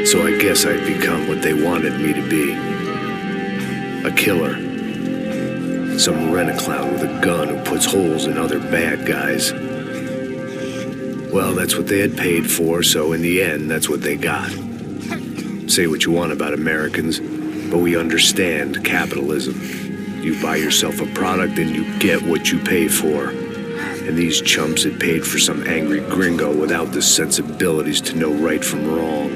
So I guess I'd become what they wanted me to be. A killer. Some rent-a-clown with a gun who puts holes in other bad guys. Well, that's what they had paid for, so in the end, that's what they got. Say what you want about Americans, but we understand capitalism. You buy yourself a product and you get what you pay for. And these chumps had paid for some angry gringo without the sensibilities to know right from wrong.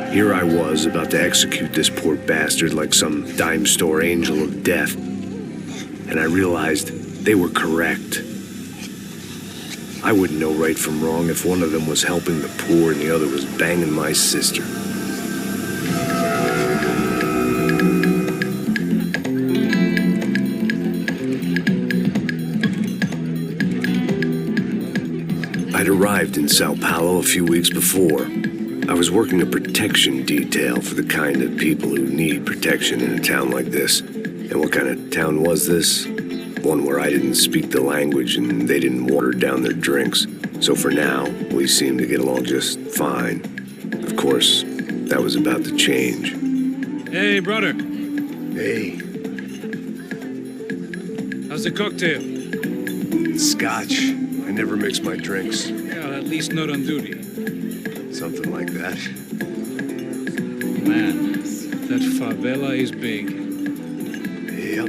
Here I was, about to execute this poor bastard like some dime store angel of death. And I realized they were correct. I wouldn't know right from wrong if one of them was helping the poor and the other was banging my sister. I'd arrived in Sao Paulo a few weeks before. I was working a protection detail for the kind of people who need protection in a town like this. And what kind of town was this? One where I didn't speak the language and they didn't water down their drinks. So for now, we seemed to get along just fine. Of course, that was about to change. Hey, brother. Hey. How's the cocktail? Scotch. I never mix my drinks. Yeah, at least not on duty. Something like that. Man, that favela is big. Yep.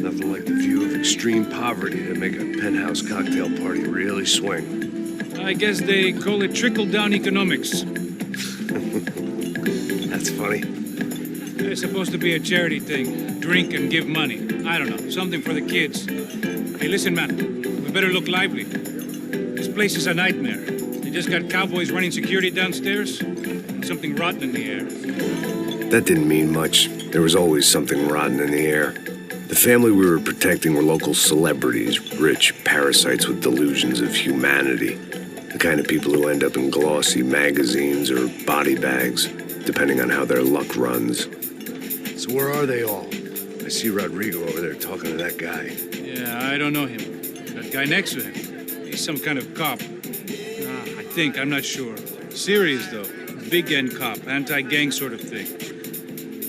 Nothing like the view of extreme poverty to make a penthouse cocktail party really swing. I guess they call it trickle-down economics. That's funny. It's supposed to be a charity thing. Drink and give money. I don't know, something for the kids. Hey, listen, man. We better look lively. This place is a nightmare. They just got cowboys running security downstairs. And something rotten in the air. That didn't mean much. There was always something rotten in the air. The family we were protecting were local celebrities, rich parasites with delusions of humanity. The kind of people who end up in glossy magazines or body bags, depending on how their luck runs. So where are they all? I see Rodrigo over there talking to that guy. Yeah, I don't know him. That guy next to him, he's some kind of cop. I think, I'm not sure. Serious, though. Big end cop, anti-gang sort of thing.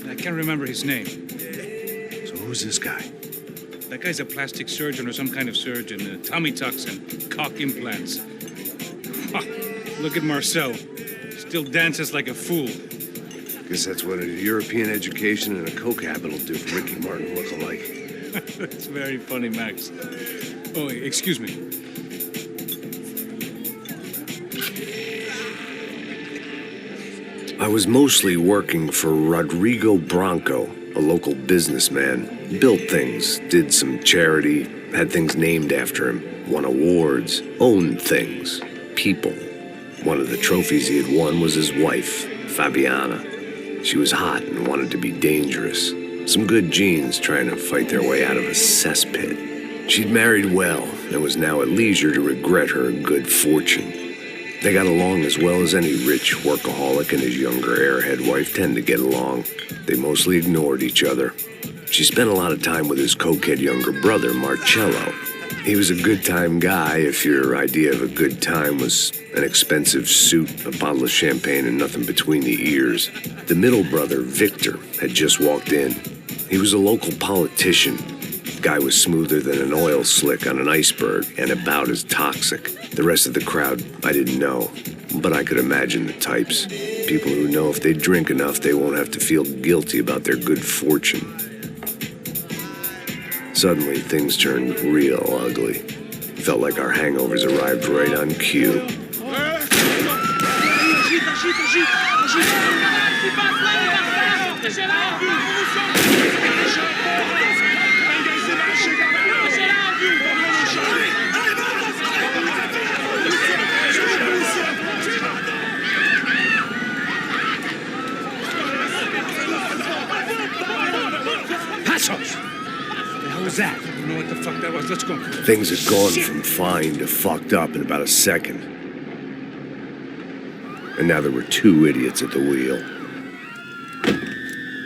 I can't remember his name. So who's this guy? That guy's a plastic surgeon or some kind of surgeon. Tummy tucks and cock implants. Look at Marcel. Still dances like a fool. Guess that's what a European education and a coke habit will do for Ricky Martin look-alike. That's very funny, Max. Oh, excuse me. I was mostly working for Rodrigo Branco, a local businessman. Built things, did some charity, had things named after him, won awards, owned things, people. One of the trophies he had won was his wife, Fabiana. She was hot and wanted to be dangerous. Some good genes trying to fight their way out of a cesspit. She'd married well and was now at leisure to regret her good fortune. They got along as well as any rich workaholic and his younger airhead wife tend to get along. They mostly ignored each other. She spent a lot of time with his cokehead younger brother, Marcello. He was a good-time guy if your idea of a good time was an expensive suit, a bottle of champagne, and nothing between the ears. The middle brother, Victor, had just walked in. He was a local politician. The guy was smoother than an oil slick on an iceberg and about as toxic. The rest of the crowd, I didn't know, but I could imagine the types. People who know if they drink enough, they won't have to feel guilty about their good fortune. Suddenly, things turned real ugly. Felt like our hangovers arrived right on cue. Passos! What was that? I don't know what the fuck that was. Let's go. Things had gone from fine to fucked up in about a second. And now there were two idiots at the wheel.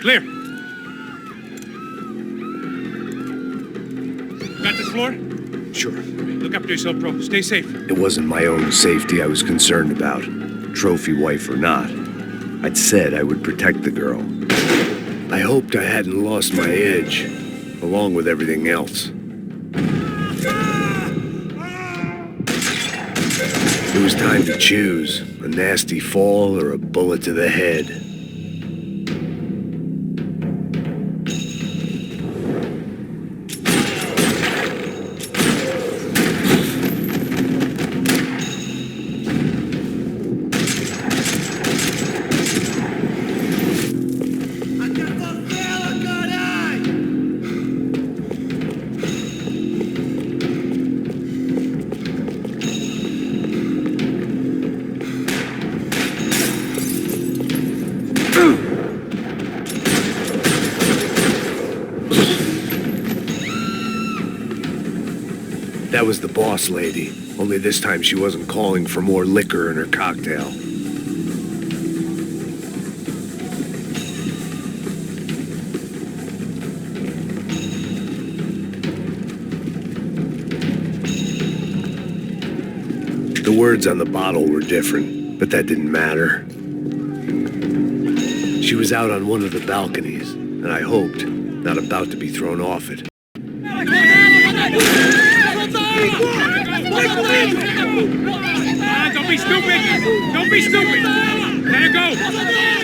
Clear. Got this floor? Sure. Look after yourself, bro. Stay safe. It wasn't my own safety I was concerned about. trophy wife or not. I'd said I would protect the girl. I hoped I hadn't lost my edge, along with everything else. It was time to choose, a nasty fall or a bullet to the head. That was the boss lady, only this time she wasn't calling for more liquor in her cocktail. The words on the bottle were different, but that didn't matter. She was out on one of the balconies, and I hoped, not about to be thrown off it. Don't be stupid! Don't be stupid! Let her go!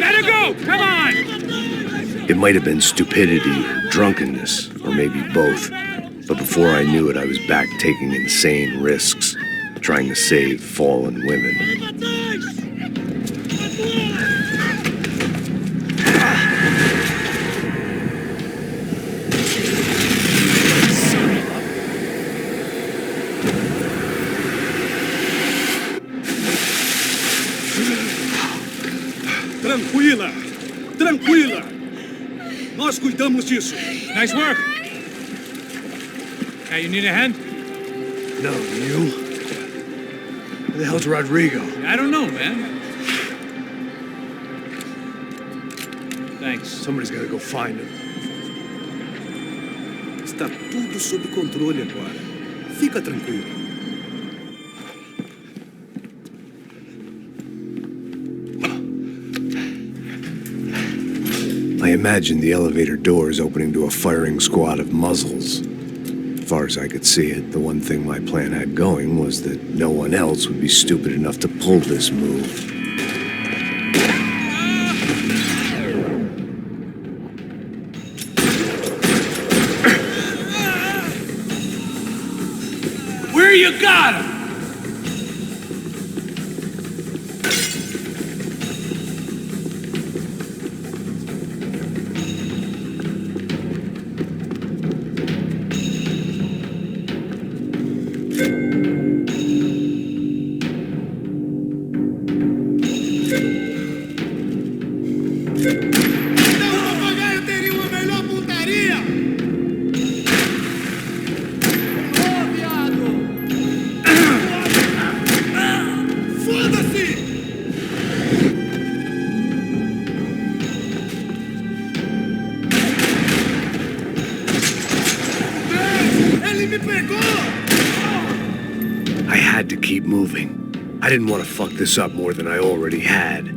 Let her go! Come on! It might have been stupidity, drunkenness, or maybe both. But before I knew it, I was back taking insane risks, trying to save fallen women. Tranquila! Tranquila! Nós cuidamos disso. Nice work! Hey, you need a hand? No, you? Where the hell's Rodrigo? I don't know, man. Thanks. Somebody's gotta go find him. Está tudo sob controle agora. Fica tranquilo. I imagined the elevator doors opening to a firing squad of muzzles. As far as I could see it, the one thing my plan had going was that no one else would be stupid enough to pull this move. Where you got him? I had to keep moving. I didn't want to fuck this up more than I already had.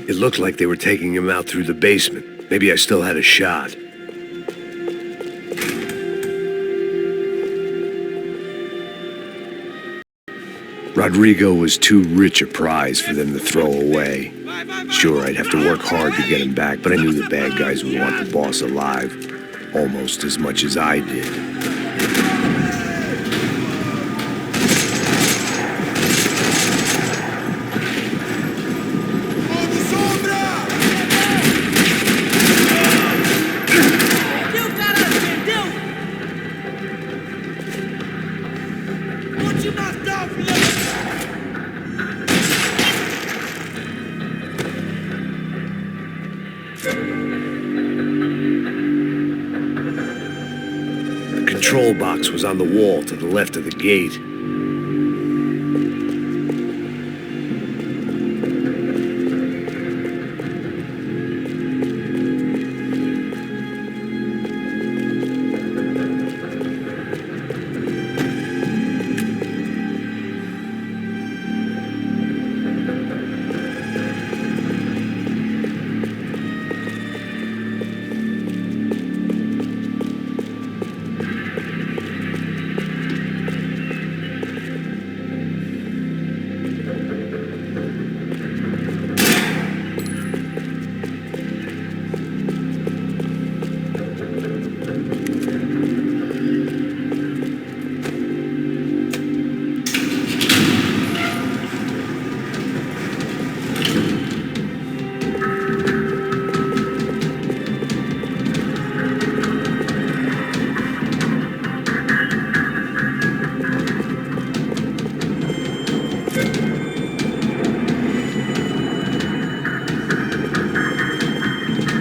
It looked like they were taking him out through the basement. Maybe I still had a shot. Rodrigo was too rich a prize for them to throw away. Sure, I'd have to work hard to get him back, but I knew the bad guys would want the boss alive almost as much as I did. The control box was on the wall to the left of the gate.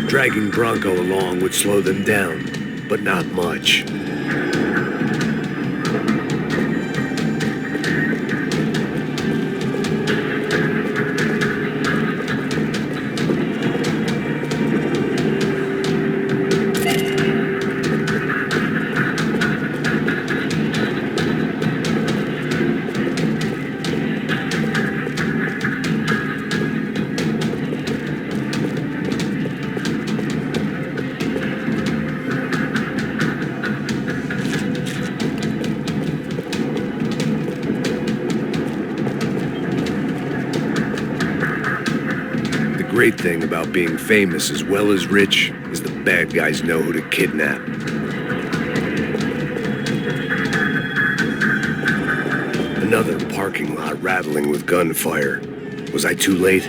Dragging Bronco along would slow them down, but not much. The great thing about being famous as well as rich is the bad guys know who to kidnap. Another parking lot rattling with gunfire. Was I too late?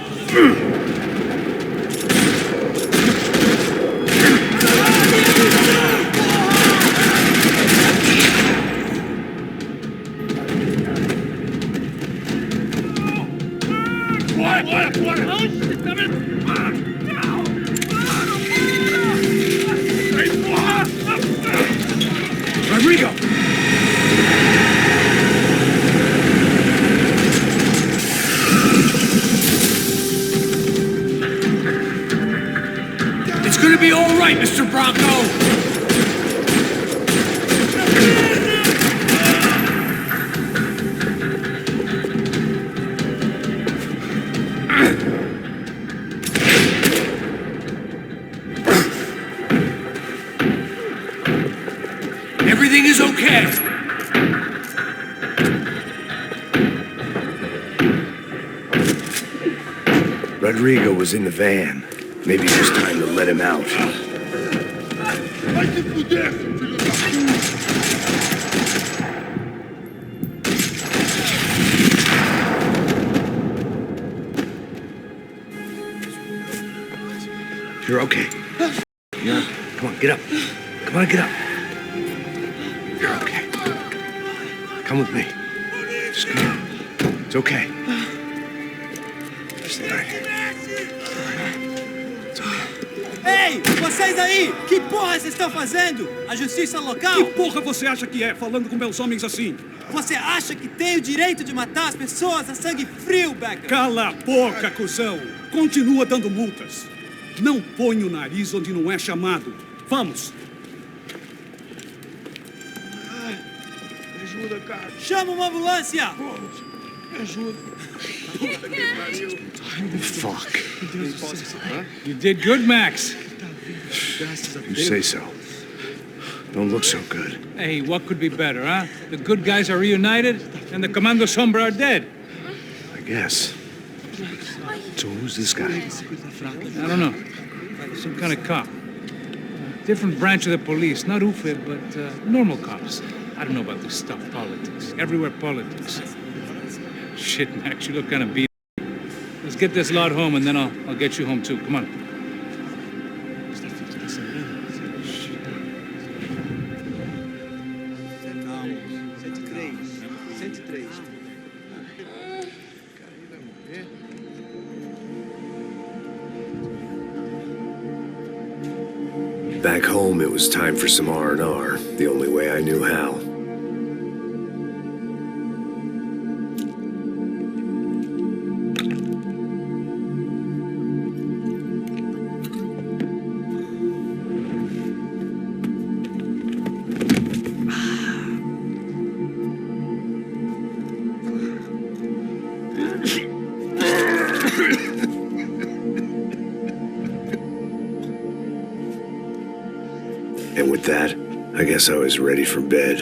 Rodrigo! It's gonna be all right, Mr. Bronco! Everything is okay. Rodrigo was in the van. Maybe it was time to let him out. You're okay. Yeah. Come on, get up. Come on, get up. You're okay. Come with me. Just come on. It's okay. Stay right here. It's okay. Ei, vocês aí! Que porra vocês estão fazendo? A justiça local? Que porra você acha que é, falando com meus homens assim? Você acha que tem o direito de matar as pessoas a sangue frio, Becker? Cala a boca, cuzão! Continua dando multas. Não põe o nariz onde não é chamado. Vamos! Ajuda, cara. Chama uma ambulância! Fuck. You did good, Max. You say so. Don't look so good. Hey, what could be better, huh? The good guys are reunited, and the Commando Sombra are dead. I guess. So who's this guy? I don't know. Some kind of cop. Different branch of the police. Not UFE, but normal cops. I don't know about this stuff. Politics. Everywhere politics. Shit, Max, you look kind of beat. Let's get this lot home, and then I'll get you home, too. Come on. Back home, it was time for some R&R, the only way I knew how. And with that, I guess I was ready for bed.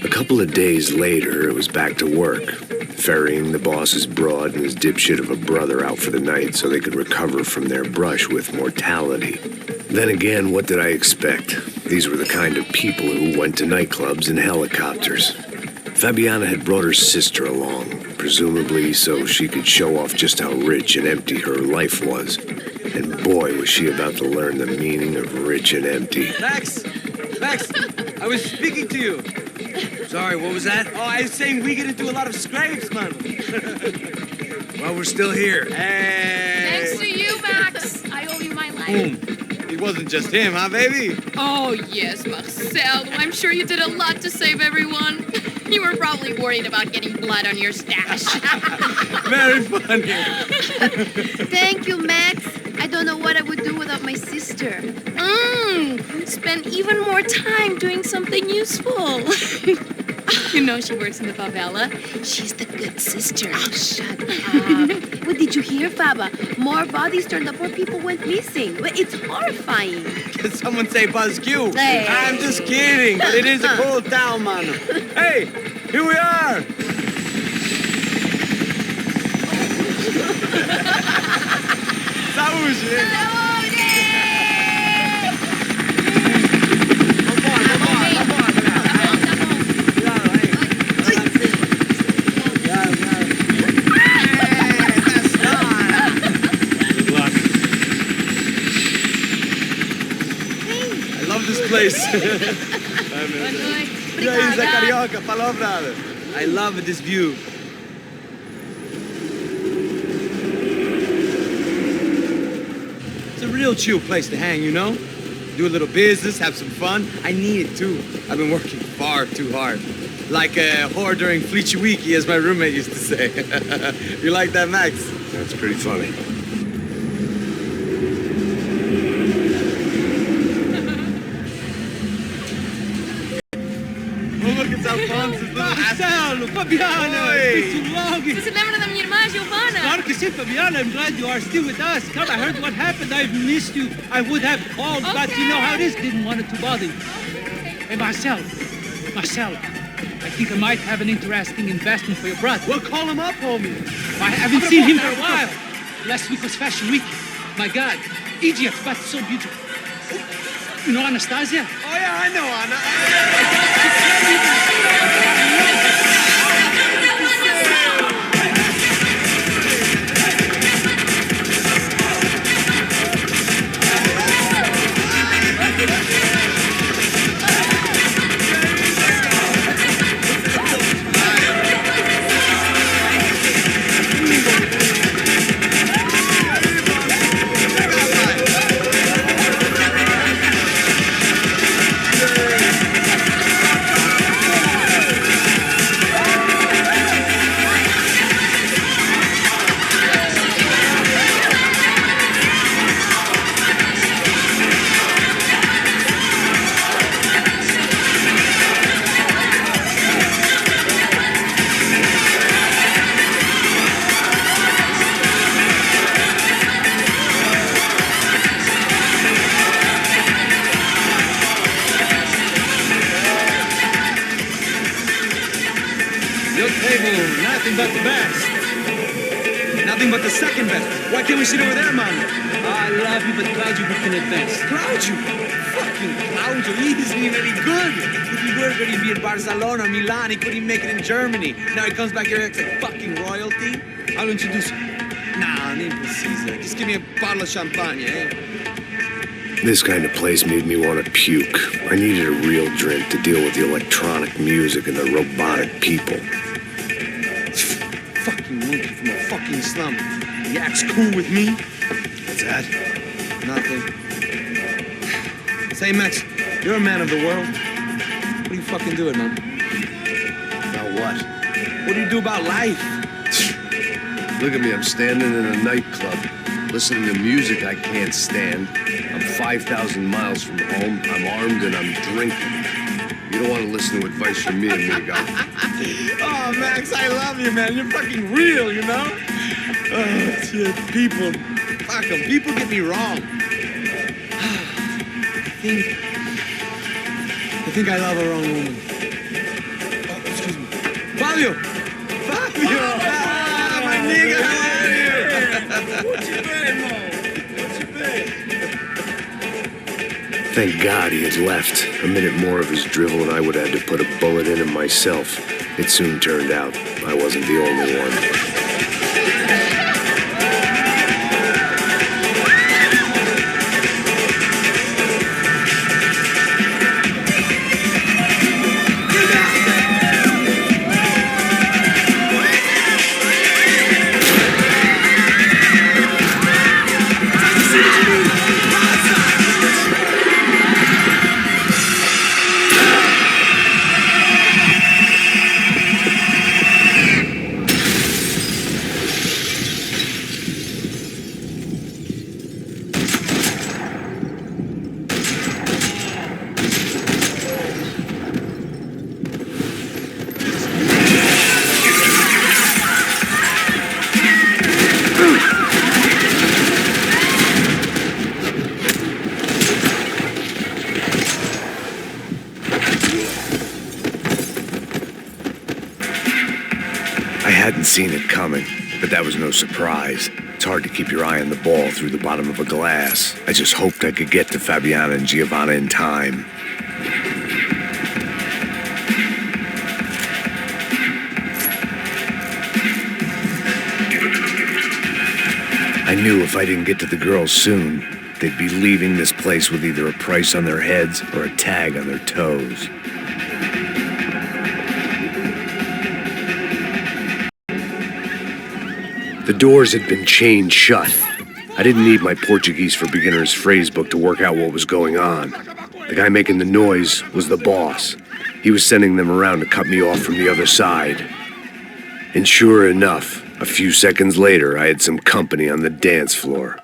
A couple of days later, it was back to work. Ferrying the boss's broad and his dipshit of a brother out for the night so they could recover from their brush with mortality. Then again, what did I expect? These were the kind of people who went to nightclubs in helicopters. Fabiana had brought her sister along, presumably so she could show off just how rich and empty her life was. And boy, was she about to learn the meaning of rich and empty. Max! Max! I was speaking to you. Sorry, what was that? Oh, I was saying we get into a lot of scrapes, man. Well, we're still here. Hey! Thanks to you, Max. I owe you my life. It wasn't just him, huh, baby? Oh, yes, Marcel. I'm sure you did a lot to save everyone. You were probably worried about getting blood on your stash. Very funny. Thank you, Max. I don't know what I would do without my sister. Spend even more time doing something useful. You know she works in the favela. She's the good sister. Oh, shut up. What did you hear, Faba? More bodies turned up where people went missing. Well, it's horrifying. Can someone say Buzz Q? Hey. I'm just kidding, but it is a cool town, man. Hey, here we are. Saúde! Place. Carioca, falou, brother. I love this view. It's a real chill place to hang, you know? Do a little business, have some fun. I need it too. I've been working far too hard. Like a whore during Fleechy Weeky, as my roommate used to say. You like that, Max? That's pretty funny. Marcelo, Fabiana, it's been too long. Você se lembra da minha irmã, Giovanna? Claro que sim, Fabiana. I'm glad you are still with us. Come, I heard what happened. I've missed you. I would have called, but you know how it is. Didn't want it to bother you. Hey, Marcel, I think I might have an interesting investment for your brother. Well, call him up, homie. I haven't seen him for a while. Last week was Fashion Week. My God, Egypt, but so beautiful. You know Anastasia? Oh, yeah, I know Nothing but the second best. Why can't we sit over there, man? I love you, but Claudio booked in advance. Claudio! Fucking Claudio, he isn't even any good. If he were good, he'd be in Barcelona, Milan. He couldn't even make it in Germany. Now he comes back here acts like fucking royalty. I'll introduce you. Nah, name Caesar. Just give me a bottle of champagne, eh? This kind of place made me want to puke. I needed a real drink to deal with the electronic music and the robotic people. Fucking monkey from a fucking slum. He acts cool with me. What's that? Nothing. Say, Max, you're a man of the world. What do you fucking do it, man? About what? What do you do about life? Look at me, I'm standing in a nightclub, listening to music I can't stand. I'm 5,000 miles from home, I'm armed, and I'm drinking. You don't want to listen to advice from me, amigo. Oh, Max, I love you, man. You're fucking real, you know? Oh, shit, people. Fuck 'em. People get me wrong. I think I love a wrong woman. Oh, excuse me. Fabio! Fabio! Ah, my nigga, how are you? What's your name, Mo? What's your name? Thank God he had left. A minute more of his drivel and I would have had to put a bullet in him myself. It soon turned out I wasn't the only one. I hadn't seen it coming, but that was no surprise. It's hard to keep your eye on the ball through the bottom of a glass. I just hoped I could get to Fabiana and Giovanna in time. I knew if I didn't get to the girls soon, they'd be leaving this place with either a price on their heads or a tag on their toes. The doors had been chained shut. I didn't need my Portuguese for Beginners phrase book to work out what was going on. The guy making the noise was the boss. He was sending them around to cut me off from the other side. And sure enough, a few seconds later, I had some company on the dance floor.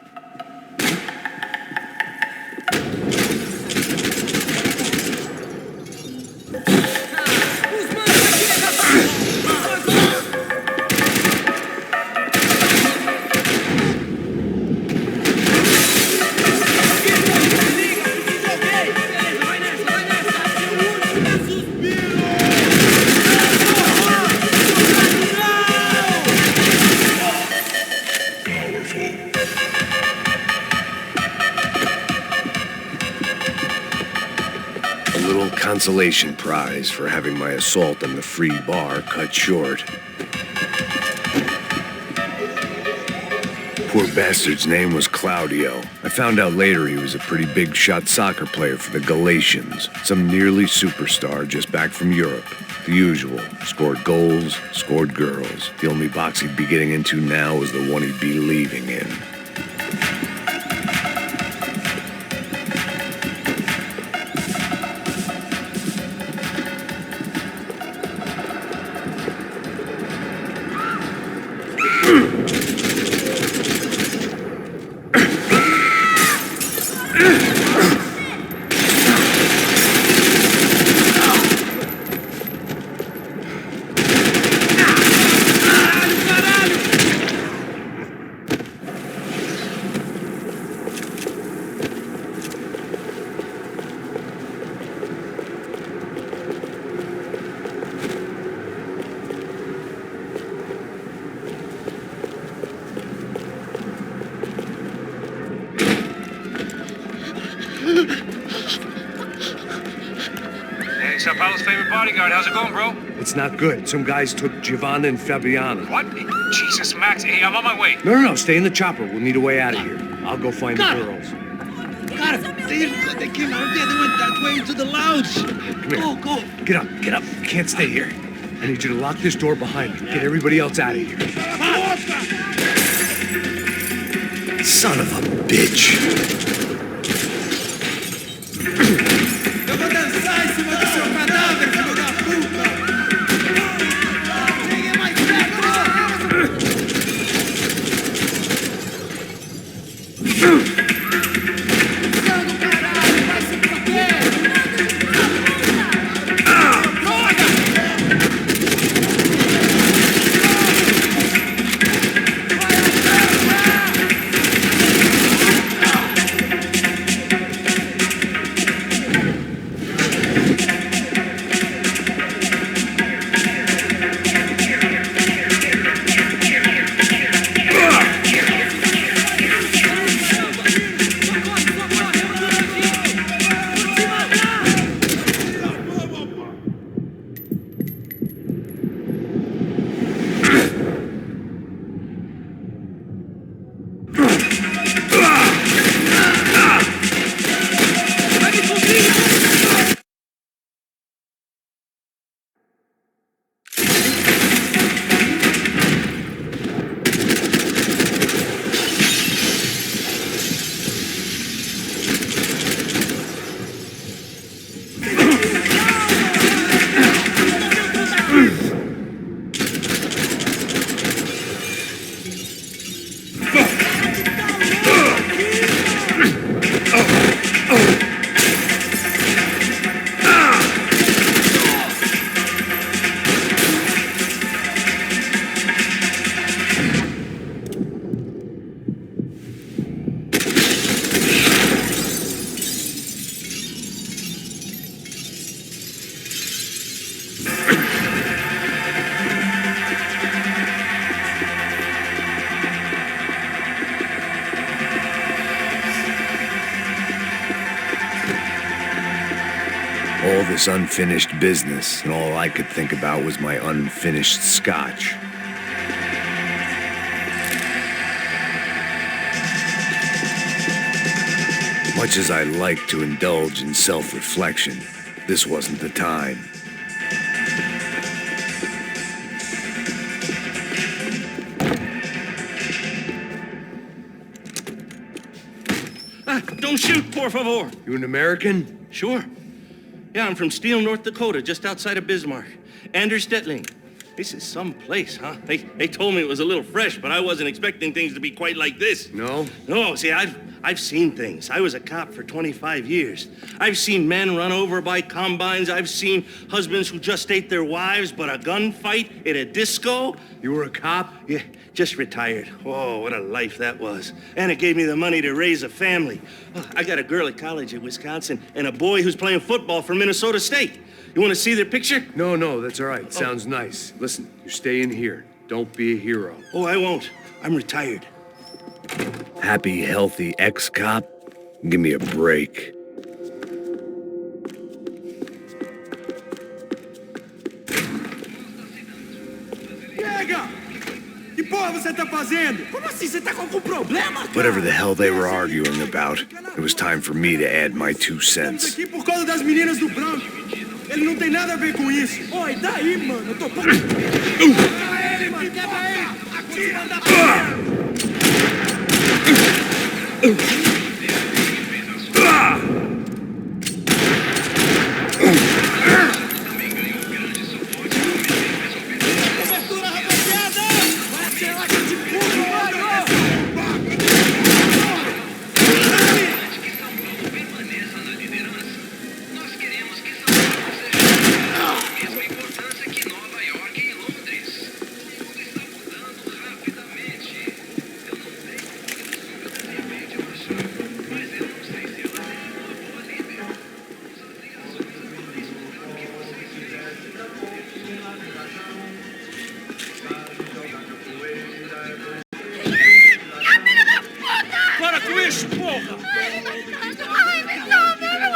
Consolation prize for having my assault on the free bar cut short. Poor bastard's name was Claudio. I found out later he was a pretty big shot soccer player for the Galatians, some nearly superstar just back from Europe. The usual. Scored goals, scored girls. The only box he'd be getting into now was the one he'd be leaving in. Paolo's favorite bodyguard. How's it going, bro? It's not good. Some guys took Giovanna and Fabiana. What? Jesus, Max. Hey, I'm on my way. No. Stay in the chopper. We'll need a way out of here. I'll go find the girls. Got it. They came out there. They went that way into the lounge. Come here. Go. Get up. You can't stay here. I need you to lock this door behind me. Get everybody else out of here. Son of a bitch. Eu vou dançar em cima do seu cadáver, filho da puta! Cheguei mais perto! Sangue, caralho! Vai se fuder! All this unfinished business, and all I could think about was my unfinished scotch. Much as I like to indulge in self-reflection, this wasn't the time. Don't shoot, por favor. You an American? Sure. Yeah, I'm from Steele, North Dakota, just outside of Bismarck. Anders Detling. This is some place, huh? They told me it was a little fresh, but I wasn't expecting things to be quite like this. No? No, see, I've seen things. I was a cop for 25 years. I've seen men run over by combines. I've seen husbands who just ate their wives, but a gunfight at a disco. You were a cop? Yeah, just retired. Oh, what a life that was. And it gave me the money to raise a family. Oh, I got a girl at college at Wisconsin and a boy who's playing football for Minnesota State. You want to see their picture? No, that's all right. Sounds nice. Listen, you stay in here. Don't be a hero. Oh, I won't. I'm retired. Happy, healthy ex-cop? Give me a break. Pega! Que porra você tá fazendo? Como assim? Você tá com algum problema, cara? Whatever the hell they were arguing about, it was time for me to add my 2 Estamos cents. aqui por causa das meninas do branco. Ele não tem nada a ver com isso. Oi, daí, mano? Eu tô... Quebra ele, mano! Quebra ele! Atira da porra! Cobertura, rapaziada! Vai atirar que te pulo, mano!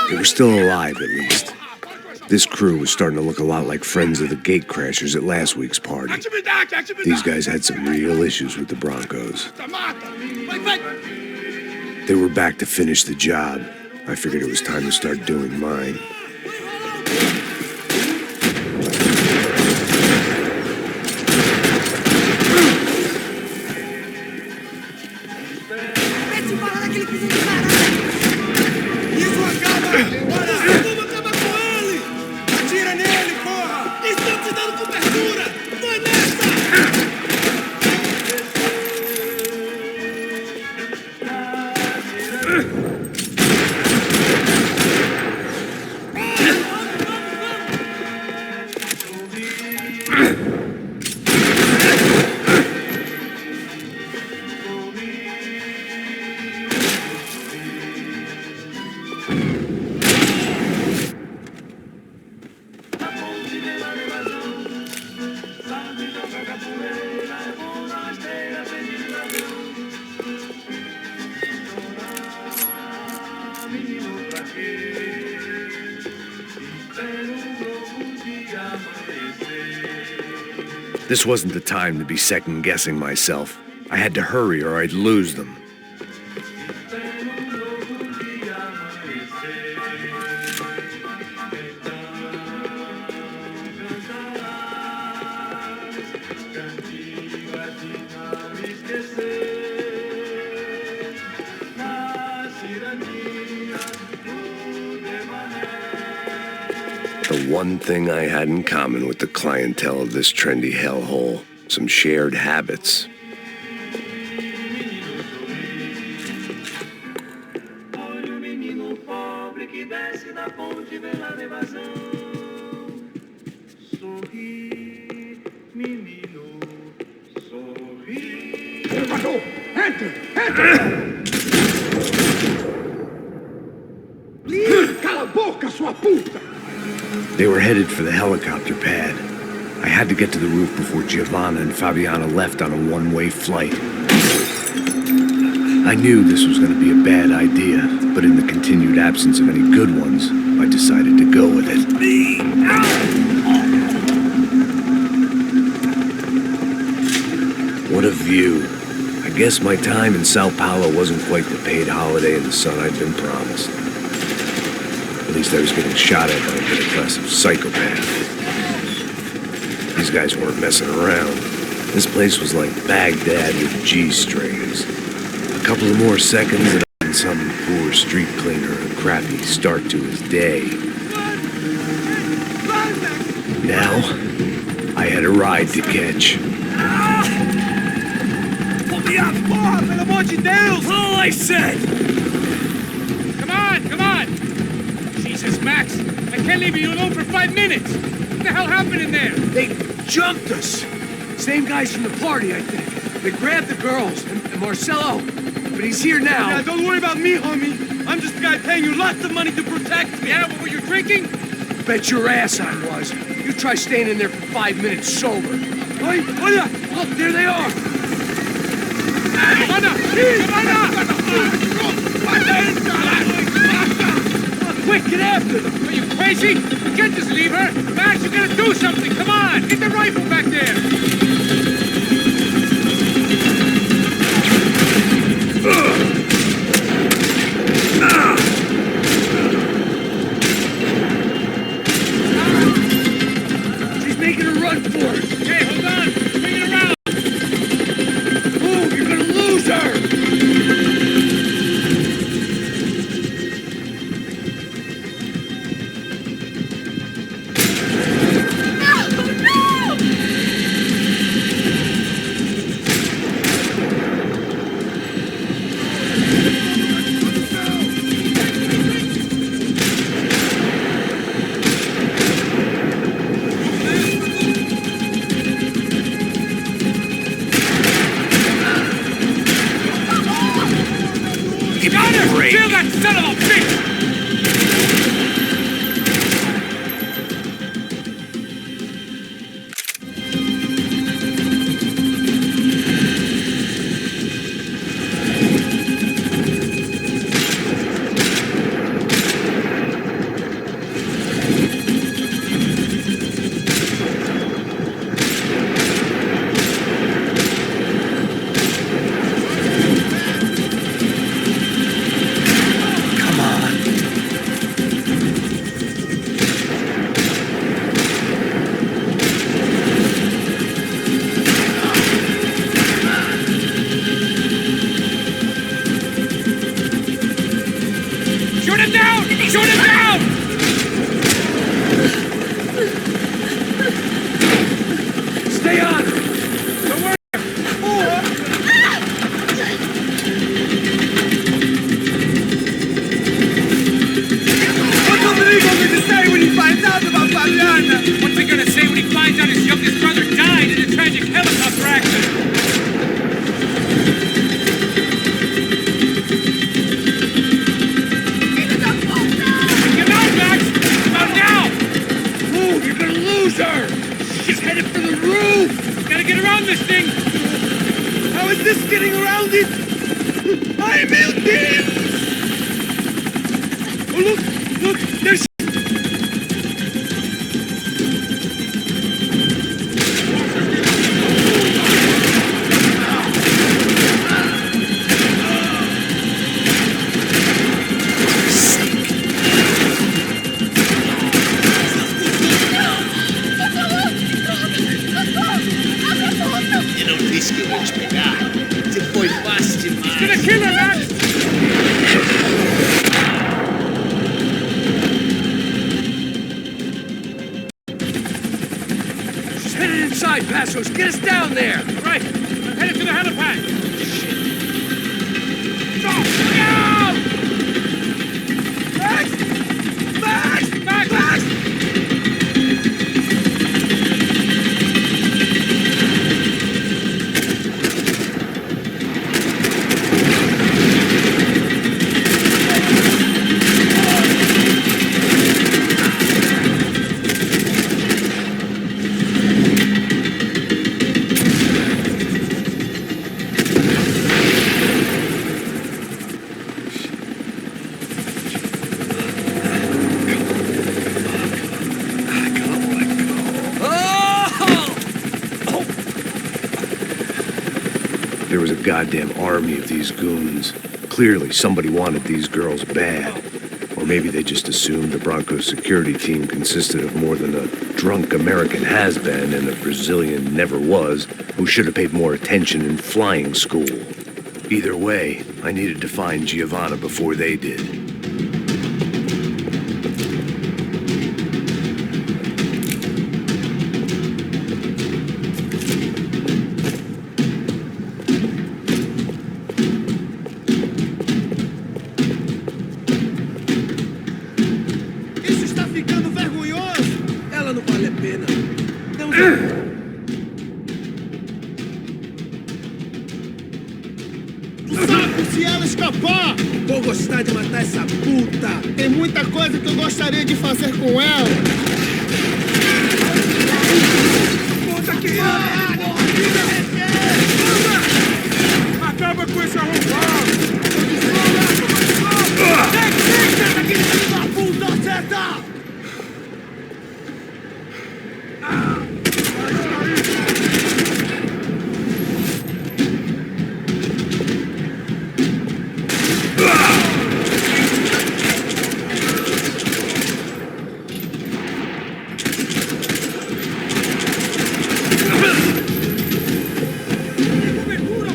They were still alive, at least. This crew was starting to look a lot like friends of the gate crashers at last week's party. These guys had some real issues with the Broncos. They were back to finish the job. I figured it was time to start doing mine. This wasn't the time to be second-guessing myself. I had to hurry or I'd lose them. The one thing I had in common with the clientele of this trendy hellhole, some shared habits. They were headed for the helicopter pad. I had to get to the roof before Giovanna and Fabiana left on a one-way flight. I knew this was going to be a bad idea, but in the continued absence of any good ones, I decided to go with it. What a view. I guess my time in Sao Paulo wasn't quite the paid holiday in the sun I'd been promised. At least I was getting shot at by a middle-class psychopath. These guys weren't messing around. This place was like Baghdad with G-strings. A couple of more seconds and some poor street cleaner a crappy start to his day. Now, I had a ride to catch. Pull me up! Pelo amor de Deus! All I said! Come on! Jesus, Max, I can't leave you alone for 5 minutes. What the hell happened in there? They jumped us. Same guys from the party, I think. They grabbed the girls and Marcelo, but he's here now. Yeah, don't worry about me, homie. I'm just the guy paying you lots of money to protect me. Yeah, but were you drinking? Bet your ass I was. You try staying in there for 5 minutes sober. Hey, look, there they are. Quick, get after them! Are you crazy? You can't just leave her! Max, you gotta do something! Come on! Get the rifle back there! She's making a run for it! Hey, hold on! Bring it around! Move! You're gonna lose her! Kill that son of a bitch! him down! Shoot him down! Stay on! Don't worry! What's Rodrigo going to say when he finds out about Fabiana? What's he gonna say when he finds out his youngest brother died in a tragic helicopter accident? Get out, Max! About now! Move, you're going to lose her. She's headed for the roof. Gotta get around this thing! How is this getting around it? I'm melting! Oh, look, there's... Eu não disse que eu ia te pegar. Você foi fácil demais. Gonna kill her, Max! She's headed inside, Passos. Get us down there. Right, I'm headed to the helipad! Stop! Look out! Max! There was a goddamn army of these goons. Clearly, somebody wanted these girls bad. Or maybe they just assumed the Broncos security team consisted of more than a drunk American has-been and a Brazilian never-was who should have paid more attention in flying school. Either way, I needed to find Giovanna before they did. Isso está ficando vergonhoso. Ela não vale a pena. Não... Saco se ela escapar! Vou gostar de matar essa puta! Tem muita coisa que eu gostaria de fazer com ela! Puta que Acaba com esse arrombado! puta acerta! Cobertura!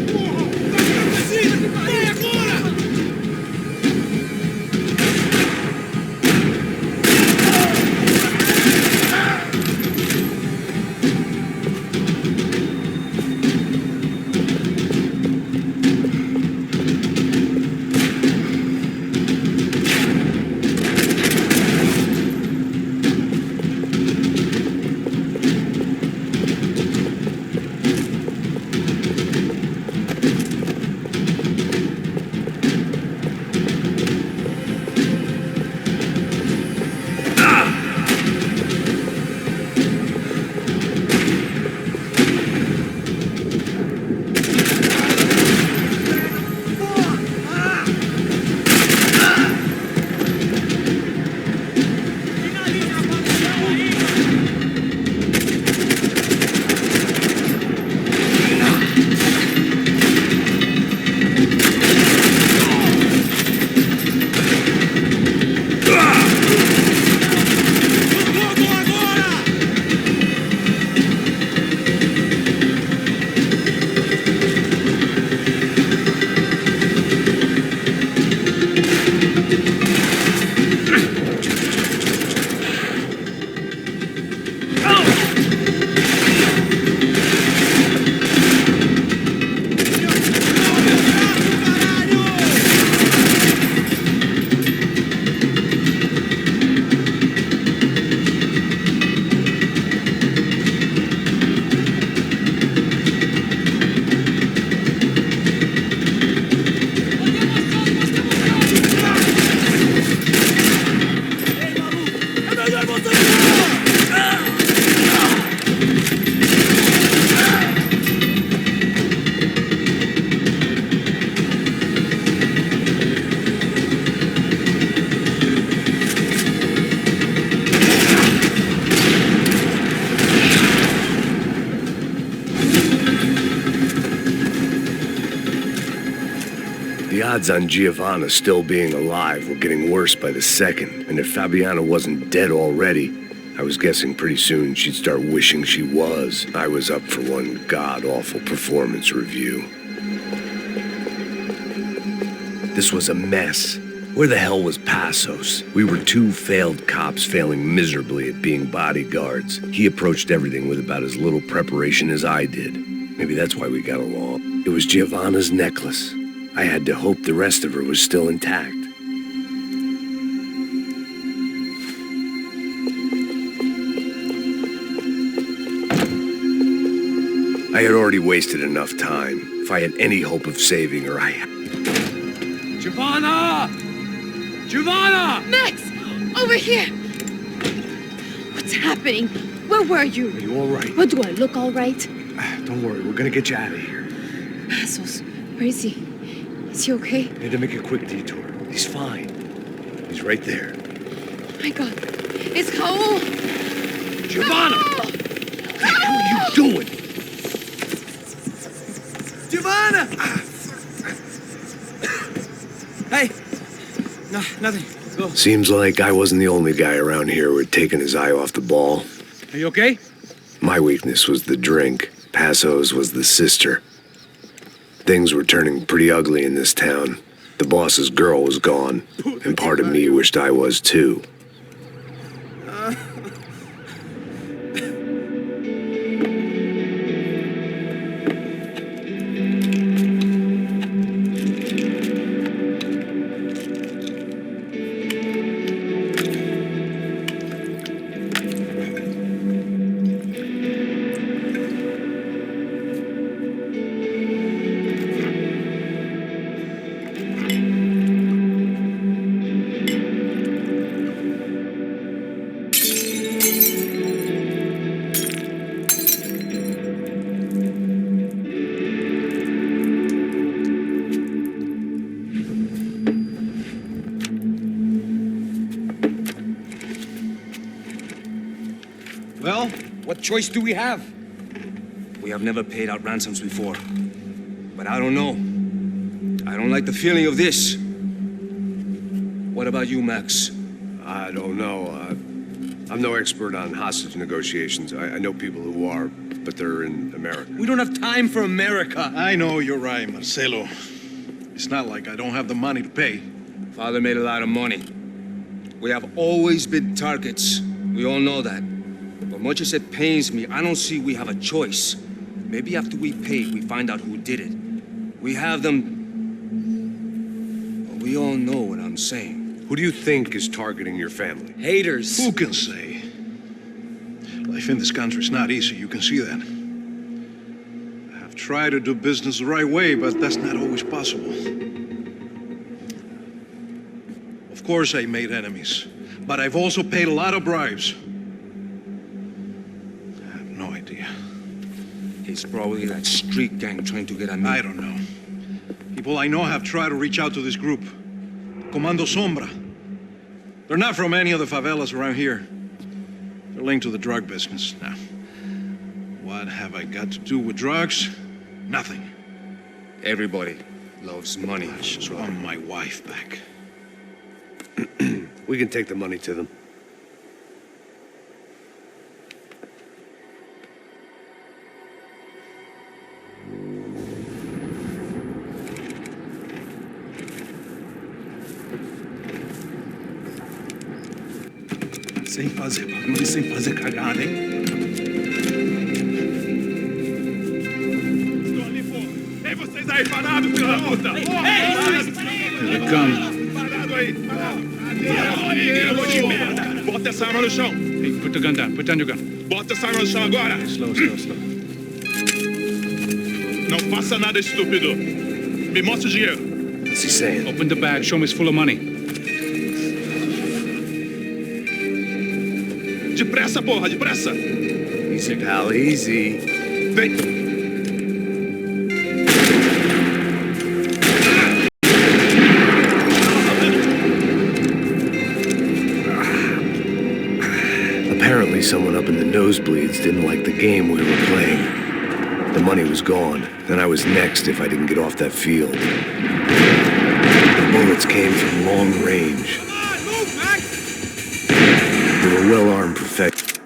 The odds on Giovanna still being alive were getting worse by the second, and if Fabiana wasn't dead already, I was guessing pretty soon she'd start wishing she was. I was up for one god-awful performance review. This was a mess. Where the hell was Passos? We were two failed cops failing miserably at being bodyguards. He approached everything with about as little preparation as I did. Maybe that's why we got along. It was Giovanna's necklace. I had to hope the rest of her was still intact. I had already wasted enough time. If I had any hope of saving her, Giovanna! Giovanna! Max! Over here! What's happening? Where were you? Are you all right? What, do I look all right? Don't worry, we're gonna get you out of here. Passos, where is he? Is he okay? Had to make a quick detour. He's fine. He's right there. My God. It's Raul! Giovanna! Raul! What the hell are you doing? Giovanna! Hey! No, nothing. Go. Seems like I wasn't the only guy around here who had taken his eye off the ball. Are you okay? My weakness was the drink. Passos was the sister. Things were turning pretty ugly in this town. The boss's girl was gone, and part of me wished I was too. Well, what choice do we have? We have never paid out ransoms before. But I don't know. I don't like the feeling of this. What about you, Max? I don't know. I'm no expert on hostage negotiations. I know people who are, but they're in America. We don't have time for America. I know you're right, Marcelo. It's not like I don't have the money to pay. Father made a lot of money. We have always been targets. We all know that. But much as it pains me, I don't see we have a choice. Maybe after we pay, we find out who did it. We have them... But we all know what I'm saying. Who do you think is targeting your family? Haters. Who can say? Life in this country is not easy, you can see that. I have tried to do business the right way, but that's not always possible. Of course I made enemies, but I've also paid a lot of bribes. I have no idea. It's probably that street gang trying to get at me. I don't know. People I know have tried to reach out to this group. Comando Sombra. They're not from any of the favelas around here. They're linked to the drug business. Now, what have I got to do with drugs? Nothing. Everybody loves money. I just want my wife back. We can take the money to them. Sem fazer barulho, sem fazer cagada, hein? Estou ali, pô! Ei, vocês aí, parados, filho da puta! Here they come. Parado aí! Parado! De merda! Bota essa arma no chão! Hey, put the gun down. Put down your gun. Bota essa arma no chão agora! Slow. Não faça nada, estúpido! Me mostra o dinheiro! What's he saying? Open the bag. Show me it's full of money. Depressa, porra! Depressa! Easy, pal, easy. Vem! Apparently someone up in the nosebleeds didn't like the game we were playing. The money was gone, and I was next if I didn't get off that field. bullets came from long range. Come on, move, man! They were well-armed professionals.